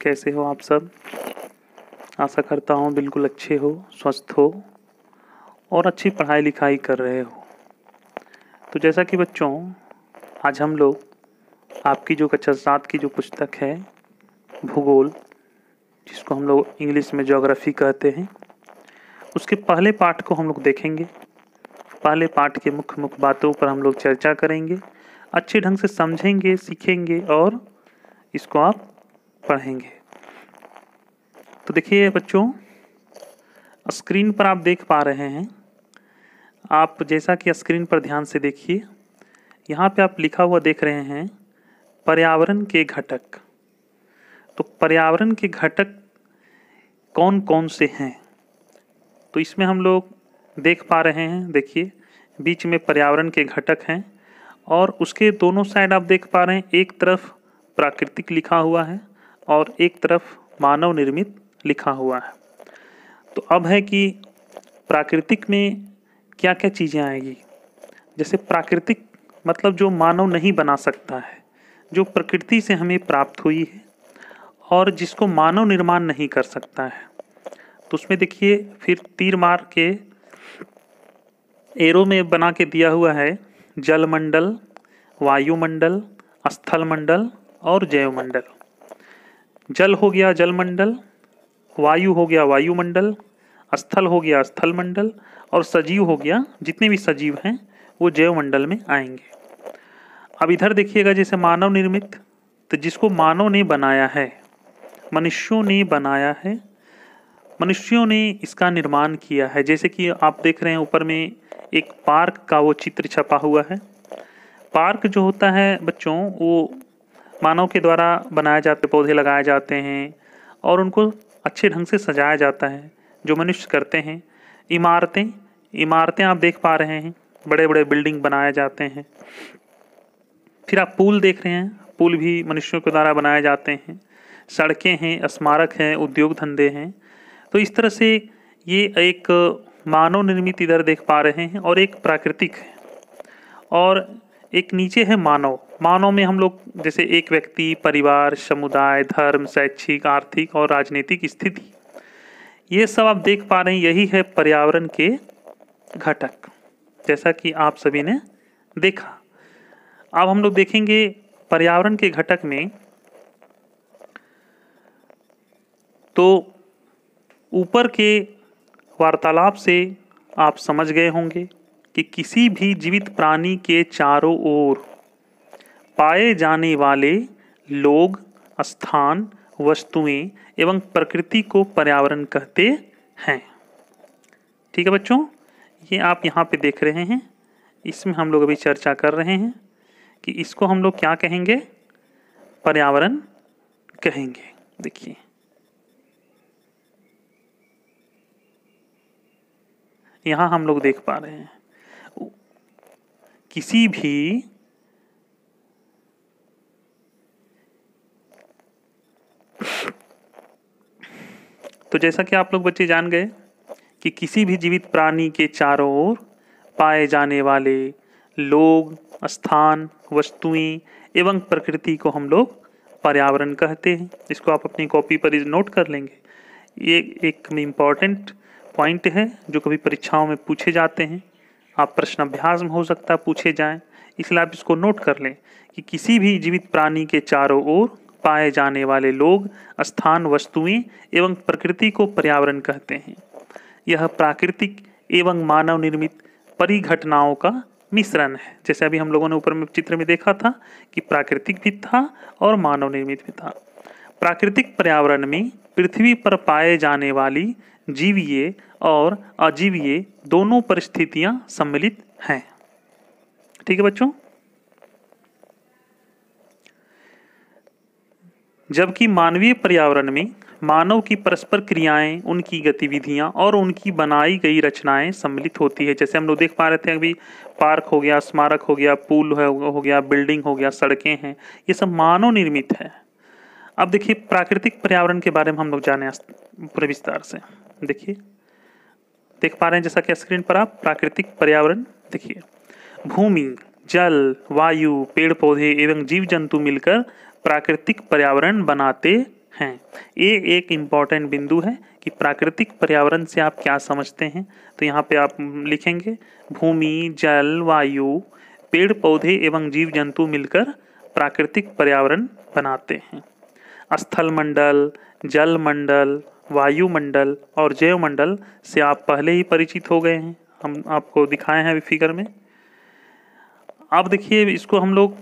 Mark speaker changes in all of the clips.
Speaker 1: कैसे हो आप सब। आशा करता हूँ बिल्कुल अच्छे हो, स्वस्थ हो और अच्छी पढ़ाई लिखाई कर रहे हो। तो जैसा कि बच्चों, आज हम लोग आपकी जो कक्षा 7 की जो पुस्तक है भूगोल, जिसको हम लोग इंग्लिश में ज्योग्राफी कहते हैं, उसके पहले पाठ को हम लोग देखेंगे। पहले पाठ के मुख्य मुख्य बातों पर हम लोग चर्चा करेंगे, अच्छे ढंग से समझेंगे, सीखेंगे और इसको आप पढ़ेंगे। तो देखिए बच्चों, स्क्रीन पर आप देख पा रहे हैं। आप जैसा कि स्क्रीन पर ध्यान से देखिए, यहाँ पे आप लिखा हुआ देख रहे हैं पर्यावरण के घटक। तो पर्यावरण के घटक कौन कौन से हैं, तो इसमें हम लोग देख पा रहे हैं। देखिए बीच में पर्यावरण के घटक हैं और उसके दोनों साइड आप देख पा रहे हैं, एक तरफ प्राकृतिक लिखा हुआ है और एक तरफ मानव निर्मित लिखा हुआ है। तो अब है कि प्राकृतिक में क्या क्या चीज़ें आएगी। जैसे प्राकृतिक मतलब जो मानव नहीं बना सकता है, जो प्रकृति से हमें प्राप्त हुई है और जिसको मानव निर्माण नहीं कर सकता है। तो उसमें देखिए फिर तीर मार के एरो में बना के दिया हुआ है जलमंडल, वायुमंडल, स्थलमंडल और जैवमंडल। जल हो गया जलमंडल, वायु हो गया वायुमंडल, स्थल हो गया स्थलमंडल और सजीव हो गया, जितने भी सजीव हैं वो जैवमंडल में आएंगे। अब इधर देखिएगा, जैसे मानव निर्मित, तो जिसको मानव ने बनाया है, मनुष्यों ने बनाया है, मनुष्यों ने इसका निर्माण किया है। जैसे कि आप देख रहे हैं ऊपर में एक पार्क का वो चित्र छपा हुआ है। पार्क जो होता है बच्चों, वो मानव के द्वारा बनाए जाते, पौधे लगाए जाते हैं और उनको अच्छे ढंग से सजाया जाता है, जो मनुष्य करते हैं। इमारतें आप देख पा रहे हैं, बड़े बड़े बिल्डिंग बनाए जाते हैं। फिर आप पुल देख रहे हैं, पुल भी मनुष्यों के द्वारा बनाए जाते हैं। सड़कें हैं, स्मारक हैं, उद्योग धंधे हैं। तो इस तरह से ये एक मानव निर्मित इधर देख पा रहे हैं और एक प्राकृतिक है और एक नीचे है मानव। मानव में हम लोग जैसे एक व्यक्ति, परिवार, समुदाय, धर्म, शैक्षिक, आर्थिक और राजनीतिक स्थिति, ये सब आप देख पा रहे हैं। यही है पर्यावरण के घटक, जैसा कि आप सभी ने देखा। अब हम लोग देखेंगे पर्यावरण के घटक में, तो ऊपर के वार्तालाप से आप समझ गए होंगे कि किसी भी जीवित प्राणी के चारों ओर पाए जाने वाले लोग, स्थान, वस्तुएं एवं प्रकृति को पर्यावरण कहते हैं। ठीक है बच्चों, ये आप यहाँ पे देख रहे हैं। इसमें हम लोग अभी चर्चा कर रहे हैं कि इसको हम लोग क्या कहेंगे, पर्यावरण कहेंगे। देखिए यहाँ हम लोग देख पा रहे हैं किसी भी तो जैसा कि आप लोग बच्चे जान गए कि किसी भी जीवित प्राणी के चारों ओर पाए जाने वाले लोग, स्थान, वस्तुएं एवं प्रकृति को हम लोग पर्यावरण कहते हैं। इसको आप अपनी कॉपी पर नोट कर लेंगे। ये एक इम्पॉर्टेंट पॉइंट है जो कभी परीक्षाओं में पूछे जाते हैं। आप प्रश्न अभ्यास में हो सकता है पूछे जाएं, इसलिए आप इसको नोट कर लें कि किसी भी जीवित प्राणी के चारों ओर पाए जाने वाले लोग, स्थान, वस्तुएं एवं प्रकृति को पर्यावरण कहते हैं। यह प्राकृतिक एवं मानव निर्मित परिघटनाओं का मिश्रण है। जैसे अभी हम लोगों ने ऊपर में चित्र में देखा था कि प्राकृतिक भी था और मानव निर्मित भी था। प्राकृतिक पर्यावरण में पृथ्वी पर पाए जाने वाली जीवीय और अजीवीय दोनों परिस्थितियां सम्मिलित हैं। ठीक है बच्चों, जबकि मानवीय पर्यावरण में मानव की परस्पर क्रियाएं, उनकी गतिविधियां और उनकी बनाई गई रचनाएं सम्मिलित होती है। जैसे हम लोग देख पा रहे थे अभी, पार्क हो गया, स्मारक हो गया, पुल हो गया, बिल्डिंग हो गया, सड़कें हैं, ये सब मानव निर्मित है। अब देखिए प्राकृतिक पर्यावरण के बारे में हम लोग जाने पूरे विस्तार से। देखिए देख पा रहे हैं जैसा कि स्क्रीन पर आप प्राकृतिक पर्यावरण देखिए, भूमि, जल, वायु, पेड़ पौधे एवं जीव जंतु मिलकर प्राकृतिक पर्यावरण बनाते हैं। ये एक इम्पॉर्टेंट बिंदु है कि प्राकृतिक पर्यावरण से आप क्या समझते हैं। तो यहाँ पे आप लिखेंगे भूमि, जल, वायु, पेड़ पौधे एवं जीव जंतु मिलकर प्राकृतिक पर्यावरण बनाते हैं। स्थल मंडल, जल मंडल, वायुमंडल और जैवमंडल से आप पहले ही परिचित हो गए हैं, हम आपको दिखाए हैं अभी फिगर में। अब देखिए इसको हम लोग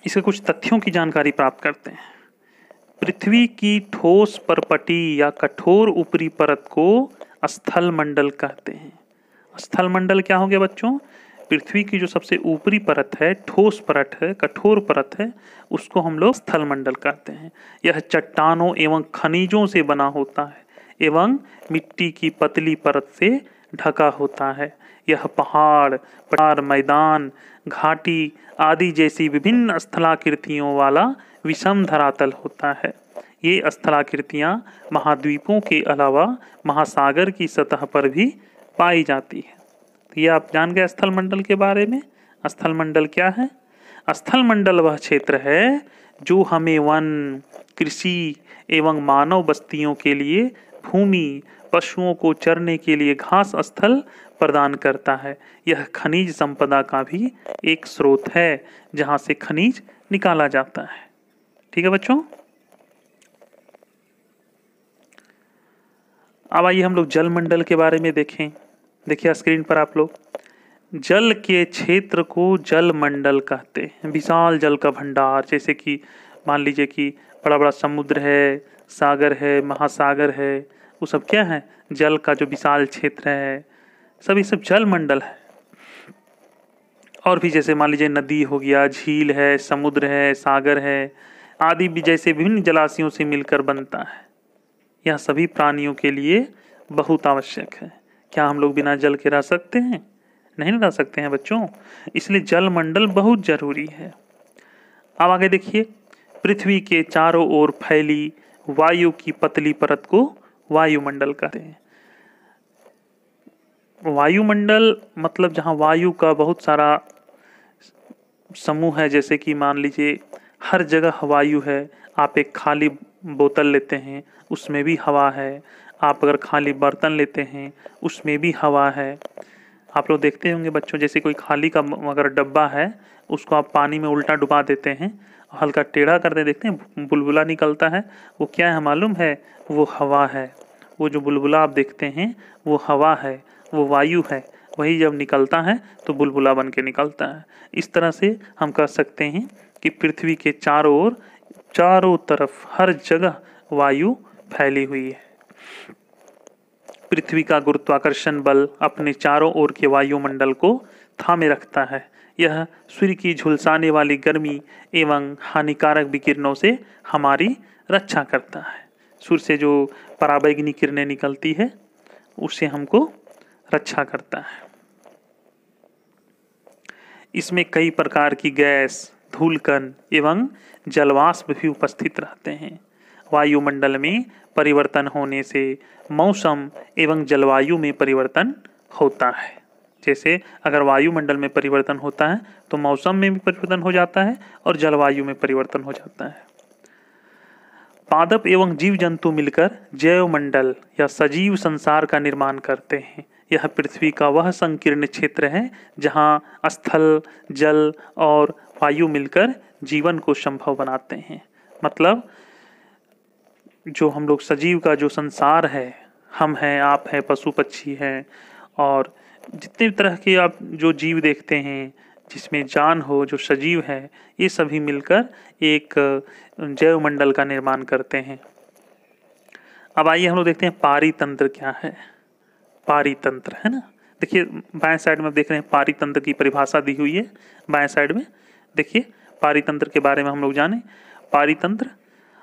Speaker 1: इसके कुछ तथ्यों की जानकारी प्राप्त करते हैं। पृथ्वी की ठोस परपटी या कठोर ऊपरी परत को स्थल मंडल कहते हैं। स्थल मंडल क्या हो गया बच्चों? पृथ्वी की जो सबसे ऊपरी परत है, ठोस परत है, कठोर परत है, उसको हम लोग स्थल मंडल कहते हैं। यह चट्टानों एवं खनिजों से बना होता है एवं मिट्टी की पतली परत से ढका होता है। यह पहाड़, मैदान, घाटी आदि जैसी विभिन्न स्थलाकृतियों वाला विषम धरातल होता है। ये स्थलाकृतियाँ महाद्वीपों के अलावा महासागर की सतह पर भी पाई जाती है। तो ये आप जान गए स्थल मंडल के बारे में। स्थल मंडल क्या है? स्थल मंडल वह क्षेत्र है जो हमें वन, कृषि एवं मानव बस्तियों के लिए भूमि, पशुओं को चरने के लिए घास स्थल प्रदान करता है। यह खनिज संपदा का भी एक स्रोत है जहाँ से खनिज निकाला जाता है। ठीक है बच्चों। अब आइए हम लोग जल मंडल के बारे में देखें। देखिए स्क्रीन पर आप लोग, जल के क्षेत्र को जल मंडल कहते हैं। विशाल जल का भंडार, जैसे कि मान लीजिए कि बड़ा बड़ा समुद्र है, सागर है, महासागर है, वो सब क्या है? जल का जो विशाल क्षेत्र है, सभी सब जल मंडल है। और भी जैसे मान लीजिए नदी हो गया, झील है, समुद्र है, सागर है आदि भी जैसे विभिन्न जलाशयों से मिलकर बनता है। यह सभी प्राणियों के लिए बहुत आवश्यक है। क्या हम लोग बिना जल के रह सकते हैं? नहीं रह सकते हैं बच्चों। इसलिए जल मंडल बहुत जरूरी है। अब आगे देखिए, पृथ्वी के चारों ओर फैली वायु की पतली परत को वायुमंडल कहते हैं। वायुमंडल मतलब जहाँ वायु का बहुत सारा समूह है, जैसे कि मान लीजिए हर जगह वायु है। आप एक खाली बोतल लेते हैं, उसमें भी हवा है। आप अगर खाली बर्तन लेते हैं, उसमें भी हवा है। आप लोग देखते होंगे बच्चों, जैसे कोई खाली का अगर डब्बा है, उसको आप पानी में उल्टा डुबा देते हैं, हल्का टेढ़ा करते देखते हैं, बुलबुला निकलता है। वो क्या है मालूम है? वो हवा है। वो जो बुलबुला आप देखते हैं वो हवा है, वो वायु है। वही जब निकलता है तो बुलबुला बन के निकलता है। इस तरह से हम कह सकते हैं कि पृथ्वी के चारों तरफ हर जगह वायु फैली हुई है। पृथ्वी का गुरुत्वाकर्षण बल अपने चारों ओर के वायुमंडल को थामे रखता है। यह सूर्य की झुलसाने वाली गर्मी एवं हानिकारक विकिरणों से हमारी रक्षा करता है। सूर्य से जो पराबैंगनी किरणें निकलती है, उससे हमको रक्षा करता है। इसमें कई प्रकार की गैस, धूलकण एवं जलवाष्प भी उपस्थित रहते हैं। वायुमंडल में परिवर्तन होने से मौसम एवं जलवायु में परिवर्तन होता है। जैसे अगर वायुमंडल में परिवर्तन होता है तो मौसम में भी परिवर्तन हो जाता है और जलवायु में परिवर्तन हो जाता है। पादप एवं जीव जंतु मिलकर जैवमंडल या सजीव संसार का निर्माण करते हैं। यह पृथ्वी का वह संकीर्ण क्षेत्र है जहाँ स्थल, जल और वायु मिलकर जीवन को संभव बनाते हैं। मतलब जो हम लोग सजीव का जो संसार है, हम हैं, आप हैं, पशु पक्षी हैं और जितने तरह के आप जो जीव देखते हैं जिसमें जान हो, जो सजीव है, ये सभी मिलकर एक जैव मंडल का निर्माण करते हैं। अब आइए हम लोग देखते हैं पारितंत्र क्या है। पारितंत्र है ना, देखिए बाएं साइड में देख रहे हैं पारितंत्र की परिभाषा दी हुई है। बाएं साइड में देखिए पारितंत्र के बारे में हम लोग जाने। पारितंत्र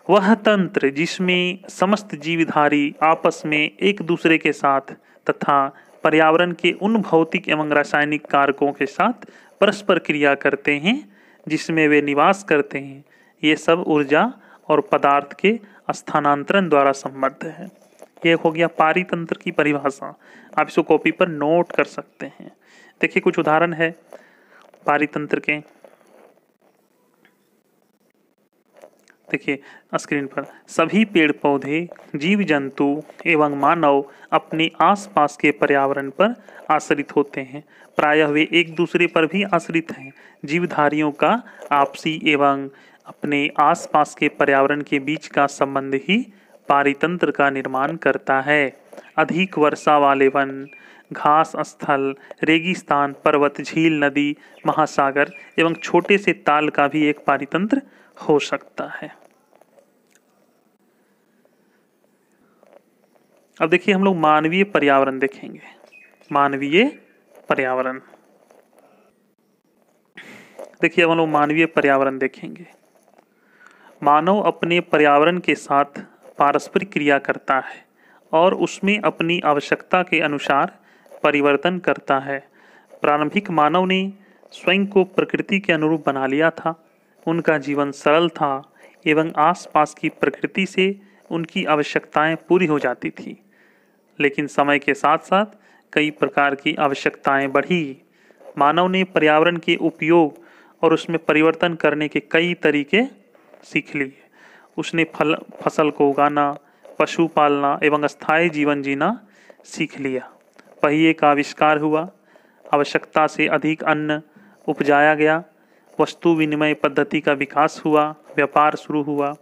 Speaker 1: वह तंत्र जिसमें समस्त जीवधारी आपस में एक दूसरे के साथ तथा पर्यावरण के उन भौतिक एवं रासायनिक कारकों के साथ परस्पर क्रिया करते हैं जिसमें वे निवास करते हैं। ये सब ऊर्जा और पदार्थ के स्थानांतरण द्वारा संबद्ध है। ये हो गया पारितंत्र की परिभाषा। आप इसको कॉपी पर नोट कर सकते हैं। देखिए कुछ उदाहरण है पारितंत्र के। देखिए स्क्रीन पर, सभी पेड़ पौधे, जीव जंतु एवं मानव अपने आसपास के पर्यावरण पर आश्रित होते हैं। प्रायः वे एक दूसरे पर भी आश्रित हैं। जीवधारियों का आपसी एवं अपने आसपास के पर्यावरण के बीच का संबंध ही पारितंत्र का निर्माण करता है। अधिक वर्षा वाले वन, घास स्थल, रेगिस्तान, पर्वत, झील, नदी, महासागर एवं छोटे से ताल का भी एक पारितंत्र हो सकता है। अब देखिए हम लोग मानवीय पर्यावरण देखेंगे। मानवीय पर्यावरण, देखिए अब हम लोग मानवीय पर्यावरण देखेंगे। मानव अपने पर्यावरण के साथ पारस्परिक क्रिया करता है और उसमें अपनी आवश्यकता के अनुसार परिवर्तन करता है। प्रारंभिक मानव ने स्वयं को प्रकृति के अनुरूप बना लिया था। उनका जीवन सरल था एवं आसपास की प्रकृति से उनकी आवश्यकताएं पूरी हो जाती थी। लेकिन समय के साथ साथ कई प्रकार की आवश्यकताएं बढ़ी। मानव ने पर्यावरण के उपयोग और उसमें परिवर्तन करने के कई तरीके सीख लिए। उसने फसल को उगाना, पशु पालना एवं अस्थायी जीवन जीना सीख लिया। पहिए का आविष्कार हुआ, आवश्यकता से अधिक अन्न उपजाया गया, वस्तु विनिमय पद्धति का विकास हुआ, व्यापार शुरू हुआ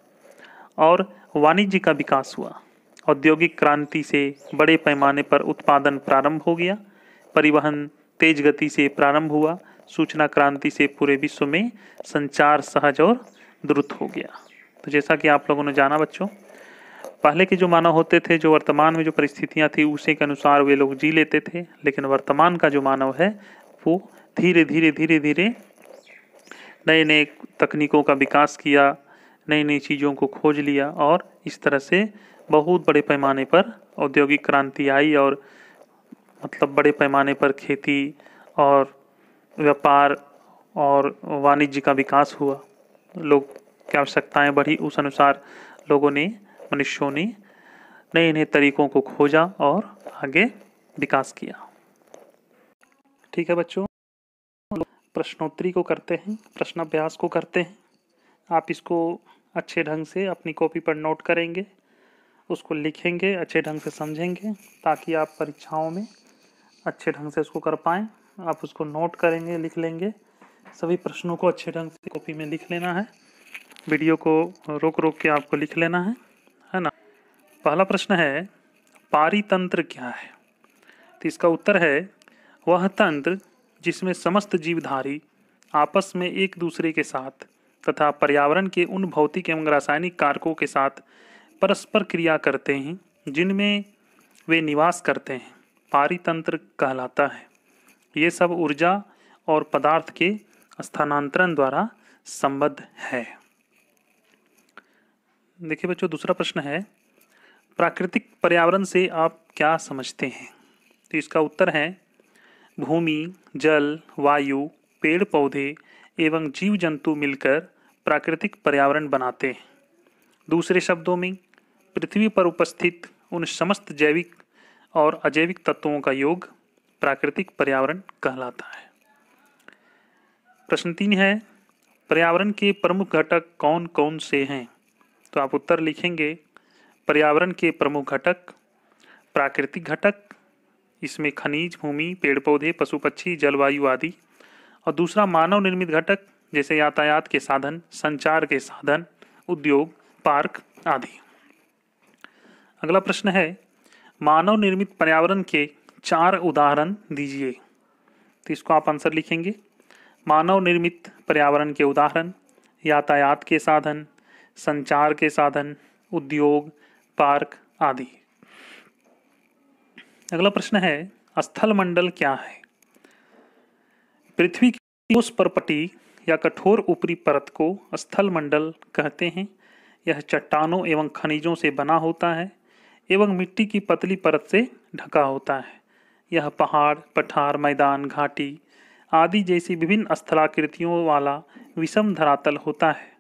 Speaker 1: और वाणिज्य का विकास हुआ। औद्योगिक क्रांति से बड़े पैमाने पर उत्पादन प्रारंभ हो गया, परिवहन तेज गति से प्रारंभ हुआ, सूचना क्रांति से पूरे विश्व में संचार सहज और द्रुत हो गया। तो जैसा कि आप लोगों ने जाना बच्चों, पहले के जो मानव होते थे, जो वर्तमान में जो परिस्थितियां थी उसी के अनुसार वे लोग जी लेते थे। लेकिन वर्तमान का जो मानव है वो धीरे धीरे नए नए तकनीकों का विकास किया, नई नई चीज़ों को खोज लिया और इस तरह से बहुत बड़े पैमाने पर औद्योगिक क्रांति आई और मतलब बड़े पैमाने पर खेती और व्यापार और वाणिज्य का विकास हुआ। लोग की आवश्यकताएं बढ़ी, उस अनुसार मनुष्यों ने नए नए तरीकों को खोजा और आगे विकास किया। ठीक है बच्चों, प्रश्नोत्तरी को करते हैं, प्रश्नाभ्यास को करते हैं। आप इसको अच्छे ढंग से अपनी कॉपी पर नोट करेंगे, उसको लिखेंगे, अच्छे ढंग से समझेंगे ताकि आप परीक्षाओं में अच्छे ढंग से उसको कर पाएँ। आप उसको नोट करेंगे, लिख लेंगे, सभी प्रश्नों को अच्छे ढंग से कॉपी में लिख लेना है। वीडियो को रोक रोक के आपको लिख लेना है ना। पहला प्रश्न है, पारितंत्र क्या है? तो इसका उत्तर है वह तंत्र जिसमें समस्त जीवधारी आपस में एक दूसरे के साथ तथा पर्यावरण के उन भौतिक एवं रासायनिक कारकों के साथ परस्पर क्रिया करते हैं जिनमें वे निवास करते हैं, पारितंत्र कहलाता है। ये सब ऊर्जा और पदार्थ के स्थानांतरण द्वारा संबद्ध है। देखिए बच्चों, दूसरा प्रश्न है, प्राकृतिक पर्यावरण से आप क्या समझते हैं? तो इसका उत्तर है भूमि, जल, वायु, पेड़ पौधे एवं जीव जंतु मिलकर प्राकृतिक पर्यावरण बनाते हैं। दूसरे शब्दों में पृथ्वी पर उपस्थित उन समस्त जैविक और अजैविक तत्वों का योग प्राकृतिक पर्यावरण कहलाता है। प्रश्न 3 है, पर्यावरण के प्रमुख घटक कौन कौन से हैं? तो आप उत्तर लिखेंगे, पर्यावरण के प्रमुख घटक प्राकृतिक घटक, इसमें खनिज, भूमि, पेड़ पौधे, पशु पक्षी, जलवायु आदि, और दूसरा मानव निर्मित घटक जैसे यातायात के साधन, संचार के साधन, उद्योग, पार्क आदि। अगला प्रश्न है, मानव निर्मित पर्यावरण के 4 उदाहरण दीजिए। तो इसको आप आंसर लिखेंगे, मानव निर्मित पर्यावरण के उदाहरण यातायात के साधन, संचार के साधन, उद्योग, पार्क आदि। अगला प्रश्न है, स्थल मंडल क्या है? पृथ्वी की उस परपटी या कठोर ऊपरी परत को स्थल मंडल कहते हैं। यह चट्टानों एवं खनिजों से बना होता है एवं मिट्टी की पतली परत से ढका होता है। यह पहाड़, पठार, मैदान, घाटी आदि जैसी विभिन्न स्थलाकृतियों वाला विषम धरातल होता है।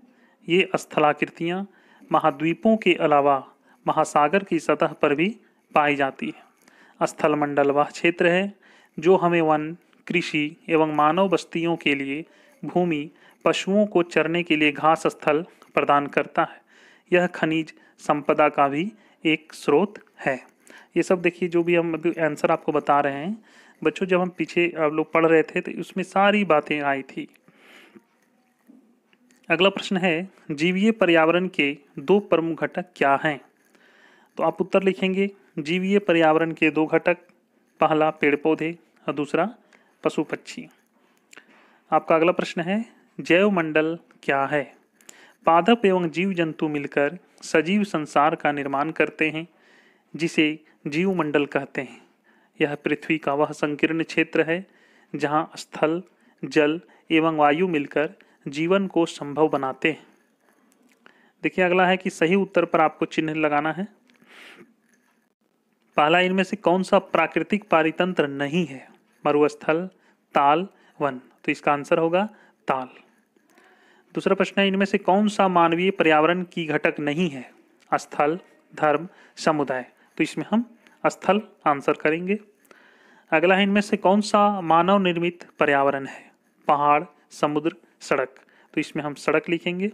Speaker 1: ये स्थलाकृतियाँ महाद्वीपों के अलावा महासागर की सतह पर भी पाई जाती है। स्थल मंडल वह क्षेत्र है जो हमें वन, कृषि एवं मानव बस्तियों के लिए भूमि, पशुओं को चरने के लिए घास स्थल प्रदान करता है। यह खनिज संपदा का भी एक स्रोत है। ये सब देखिए जो भी हम अभी आंसर आपको बता रहे हैं बच्चों, जब हम पीछे आप लोग पढ़ रहे थे तो उसमें सारी बातें आई थी। अगला प्रश्न है, जीवीय पर्यावरण के दो प्रमुख घटक क्या हैं? तो आप उत्तर लिखेंगे, जीवीय पर्यावरण के दो घटक, पहला पेड़ पौधे और दूसरा पशु पक्षी। आपका अगला प्रश्न है, जैव मंडल क्या है? पादप एवं जीव जंतु मिलकर सजीव संसार का निर्माण करते हैं, जिसे जीव मंडल कहते हैं। यह पृथ्वी का वह संकीर्ण क्षेत्र है जहां स्थल, जल एवं वायु मिलकर जीवन को संभव बनाते हैं। देखिए अगला है कि सही उत्तर पर आपको चिन्ह लगाना है। पहला, इनमें से कौन सा प्राकृतिक पारितंत्र नहीं है? मरुस्थल, ताल, वन। तो इसका आंसर होगा ताल। दूसरा प्रश्न है, इनमें से कौन सा मानवीय पर्यावरण की घटक नहीं है? स्थल, धर्म, समुदाय। तो इसमें हम स्थल आंसर करेंगे। अगला है, इनमें से कौन सा मानव निर्मित पर्यावरण है? पहाड़, समुद्र, सड़क। तो इसमें हम सड़क लिखेंगे।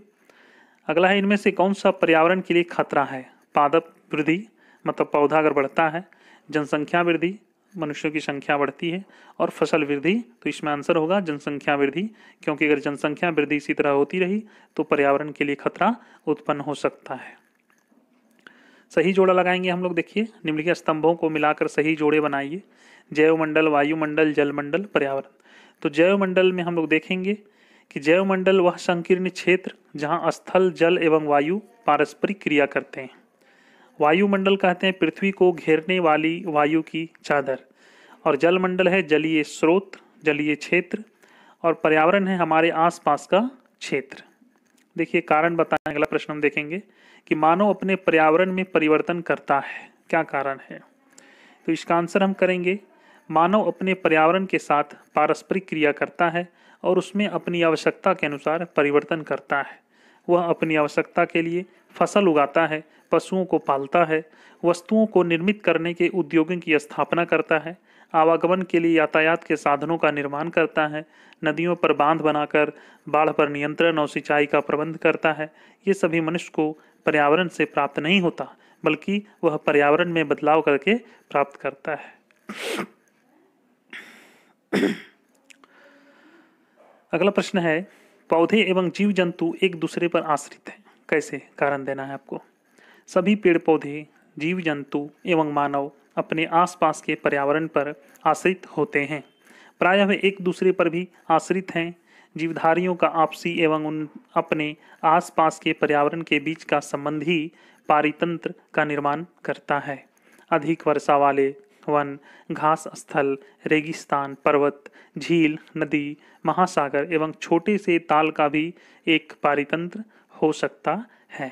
Speaker 1: अगला है, इनमें से कौन सा पर्यावरण के लिए खतरा है? पादप वृद्धि, मतलब पौधा अगर बढ़ता है, जनसंख्या वृद्धि, मनुष्यों की संख्या बढ़ती है, और फसल वृद्धि। तो इसमें आंसर होगा जनसंख्या वृद्धि, क्योंकि अगर जनसंख्या वृद्धि इसी तरह होती रही तो पर्यावरण के लिए खतरा उत्पन्न हो सकता है। सही जोड़ा लगाएंगे हम लोग। देखिए निम्नलिखित स्तंभों को मिलाकर सही जोड़े बनाइए। जैवमंडल, वायुमंडल, जलमंडल, पर्यावरण। तो जैवमंडल में हम लोग देखेंगे कि जैवमंडल वह संकीर्ण क्षेत्र जहां स्थल, जल एवं वायु पारस्परिक क्रिया करते हैं। वायुमंडल कहते हैं पृथ्वी को घेरने वाली वायु की चादर, और जलमंडल है जलीय स्रोत, जलीय क्षेत्र, और पर्यावरण है हमारे आसपास का क्षेत्र। देखिए कारण बताएं। अगला प्रश्न हम देखेंगे कि मानव अपने पर्यावरण में परिवर्तन करता है, क्या कारण है? तो इसका आंसर हम करेंगे, मानव अपने पर्यावरण के साथ पारस्परिक क्रिया करता है और उसमें अपनी आवश्यकता के अनुसार परिवर्तन करता है। वह अपनी आवश्यकता के लिए फसल उगाता है, पशुओं को पालता है, वस्तुओं को निर्मित करने के उद्योगों की स्थापना करता है, आवागमन के लिए यातायात के साधनों का निर्माण करता है, नदियों पर बांध बनाकर बाढ़ पर नियंत्रण और सिंचाई का प्रबंध करता है। ये सभी मनुष्य को पर्यावरण से प्राप्त नहीं होता, बल्कि वह पर्यावरण में बदलाव करके प्राप्त करता है। अगला प्रश्न है, पौधे एवं जीव जंतु एक दूसरे पर आश्रित हैं, कैसे? कारण देना है आपको। सभी पेड़ पौधे, जीव जंतु एवं मानव अपने आसपास के पर्यावरण पर आश्रित होते हैं। प्रायः वे एक दूसरे पर भी आश्रित हैं। जीवधारियों का आपसी एवं उन अपने आसपास के पर्यावरण के बीच का संबंध ही पारितंत्र का निर्माण करता है। अधिक वर्षा वाले वन, घास स्थल, रेगिस्तान, पर्वत, झील, नदी, महासागर एवं छोटे से ताल का भी एक पारितंत्र हो सकता है।